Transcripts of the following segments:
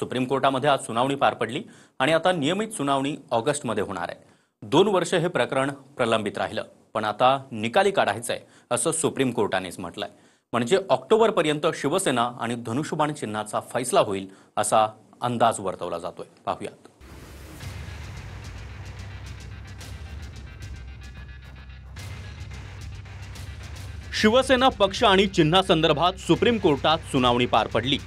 Supreme कोर्टामध्ये आज सुनावणी पार पडली आणि आता नियमित सुनावणी ऑगस्टमध्ये होणार आहे। 2 वर्ष हे प्रकरण प्रलंबित राहिलं, पण आता निकाली काढायचंय असं सुप्रीम कोर्टानेच म्हटलंय। म्हणजे ऑक्टोबरपर्यंत शिवसेना आणि धनुष्यबाण चिन्हाचा फैसला होईल असा अंदाज वर्तवला जातोय। पाहूयात। शिवसेना पक्ष आणि चिन्हासंदर्भात सुप्रीम कोर्टात सुनावणी पार पडली।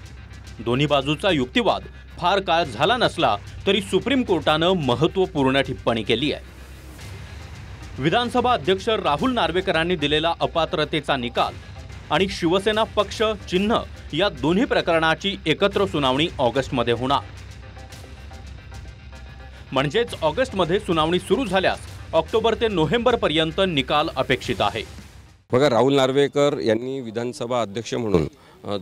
दोन्ही बाजूचा युक्तिवाद फार काळ झाला नसला तरी सुप्रीम कोर्टानं महत्त्वपूर्ण टिप्पणी केली आहे। विधानसभा अध्यक्ष राहुल नार्वेकरांनी दिलेला अपात्रतेचा निकाल आणि शिवसेना पक्ष चिन्ह या दोन्ही प्रकरणाची एकत्र सुनावणी ऑगस्टमध्ये होणार। म्हणजेच ऑगस्टमध्ये सुनावणी सुरू झाल्यास ऑक्टोबर ते नोव्हेंबर पर्यंत निकाल अपेक्षित आहे। बघा, राहुल नार्वेकर यांनी विधानसभा अध्यक्ष म्हणून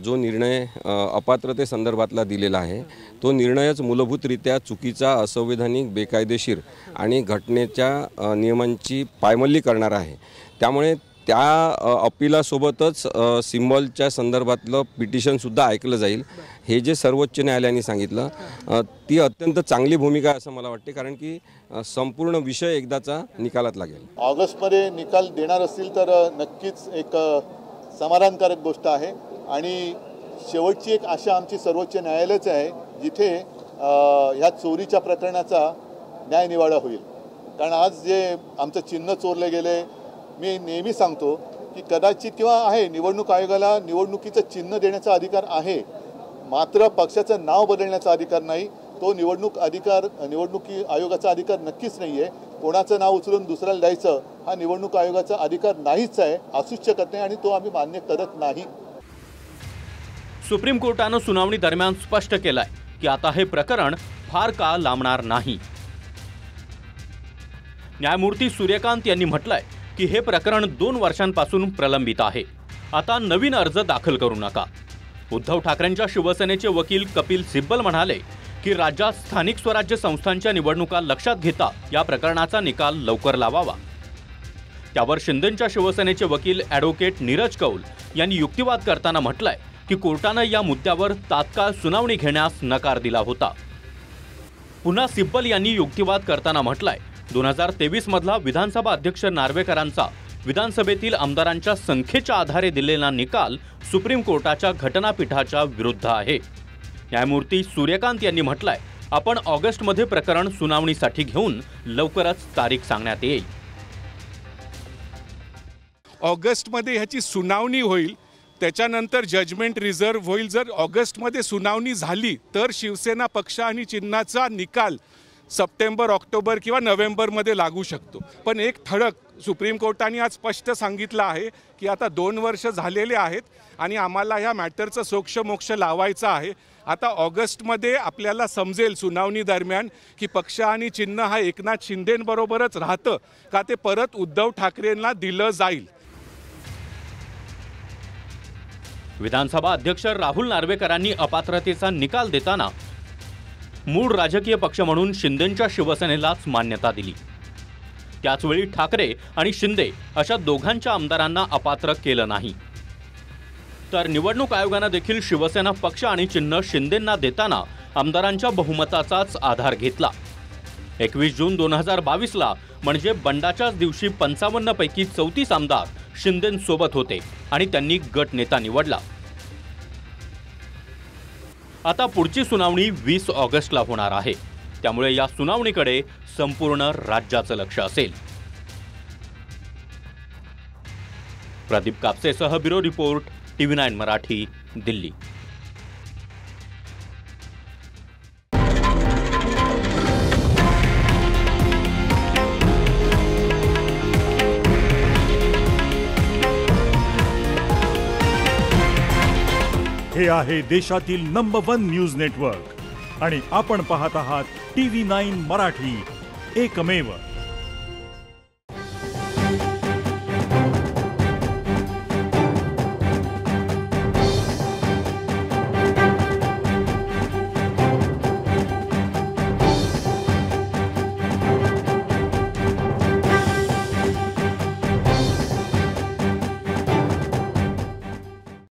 जो निर्णय अपात्रते संदर्भातला दिलेला आहे तो निर्णयच मूलभूतरित्या चुकीचा, असंवैधानिक, बेकायदेशीर आणि घटनेच्या नियमांची पायमल्ली करणारा आहे। त्यामुळे त्या अपिलासोबतच सिम्बॉलच्या संदर्भातलं पिटिशन सुद्धा ऐकलं जाईल, हे जे सर्वोच्च न्यायालयाने सांगितलं ती अत्यंत चांगली भूमिका आहे असं मला वाटते, कारण की संपूर्ण विषय एकदाचा निकालात लागेल। ऑगस्टमध्ये निकाल देणार असतील तर नक्कीच एक समाधानकारक गोष्ट आहे आणि शेवटची एक आशा आमची सर्वोच्च न्यायालयाची आहे जिथे ह्या चोरीच्या प्रकरणाचा न्यायनिवाडा होईल। कारण आज जे आमचं चिन्ह चोरले गेले, मी नेहमी सांगतो की कदाचित किंवा आहे निवडणूक आयोगाला निवडणुकीचं चिन्ह देण्याचा अधिकार आहे, मात्र पक्षाचं नाव बदलण्याचा अधिकार नाही। तो निवडणुकी आयोगाचा अधिकार नक्कीच नाही आहे। कोणाचं नाव उचलून दुसऱ्याला द्यायचं हा निवडणूक आयोगाचा अधिकार नाहीच आहे, असूच शकत नाही आणि तो आम्ही मान्य करत नाही। सुप्रीम कोर्टानं सुनावणी दरम्यान स्पष्ट केलंय की आता हे प्रकरण फार काळ लांबणार नाही। न्यायमूर्ती सूर्यकांत यांनी म्हटलंय की हे प्रकरण 2 वर्षांपासून प्रलंबित आहे, आता नवीन अर्ज दाखल करू नका। उद्धव ठाकरेंच्या शिवसेनेचे वकील कपिल सिब्बल म्हणाले की राज्यात स्थानिक स्वराज्य संस्थांच्या निवडणुका लक्षात घेता या प्रकरणाचा निकाल लवकर लावावा। त्यावर शिंदेच्या शिवसेनेचे वकील ॲडव्होकेट नीरज कौल यांनी युक्तिवाद करताना म्हटलंय की कोर्टानं या मुद्द्यावर तात्काळ सुनावणी घेण्यास नकार दिला होता। पुन्हा सिब्बल यांनी युक्तिवाद करताना म्हटलंय 2023 मधला विधानसभा अध्यक्ष नार्वेकरांचा विधानसभेतील आमदारांच्या संख्येच्या आधारे दिलेला निकाल सुप्रीम कोर्टाच्या घटनापीठाच्या विरुद्ध आहे। न्यायमूर्ती सूर्यकांत यांनी म्हटलंय आपण ऑगस्टमध्ये प्रकरण सुनावणीसाठी घेऊन लवकरच तारीख सांगण्यात येईल। ऑगस्टमध्ये ह्याची सुनावणी होईल, त्याच्यानंतर जजमेंट रिझर्व्ह होईल। जर ऑगस्टमध्ये सुनावणी झाली तर शिवसेना पक्ष आणि चिन्हाचा निकाल सप्टेंबर, ऑक्टोबर किंवा नोव्हेंबरमध्ये लागू शकतो। पण एक ठळक सुप्रीम कोर्टाने आज स्पष्ट सांगितलं आहे की आता 2 वर्ष झालेले आहेत आणि आम्हाला ह्या मॅटरचं सोक्षमोक्ष लावायचं आहे। आता ऑगस्टमध्ये आपल्याला समजेल सुनावणी दरम्यान की पक्ष आणि चिन्ह हा एकनाथ शिंदेंबरोबरच राहतं का ते परत उद्धव ठाकरेंना दिलं जाईल। विधानसभा अध्यक्ष राहुल नार्वेकरांनी अपात्रतेचा निकाल देताना मूळ राजकीय पक्ष म्हणून शिंदेच्या शिवसेनेलाच मान्यता दिली। त्याचवेळी ठाकरे आणि शिंदे अशा दोघांच्या आमदारांना अपात्र केलं नाही। तर निवडणूक आयोगाने देखील शिवसेना पक्ष आणि चिन्ह शिंदेंना देताना आमदारांच्या बहुमताचाच आधार घेतला। 21 जून 2022ला म्हणजे बंडाच्याच दिवशी 55 पैकी 34 आमदार शिंदेंसोबत होते आणि त्यांनी गट नेता निवडला। आता पुढची सुनावणी 20 ऑगस्टला होणार आहे, त्यामुळे या सुनावणीकडे संपूर्ण राज्याचं लक्ष असेल। प्रदीप कापसेसह bureau report, TV9 Marathi, Delhi. हे आहे देशातील नंबर 1 न्यूज नेटवर्क आणि आपण पाहत आहात TV9 मराठी, एकमेव।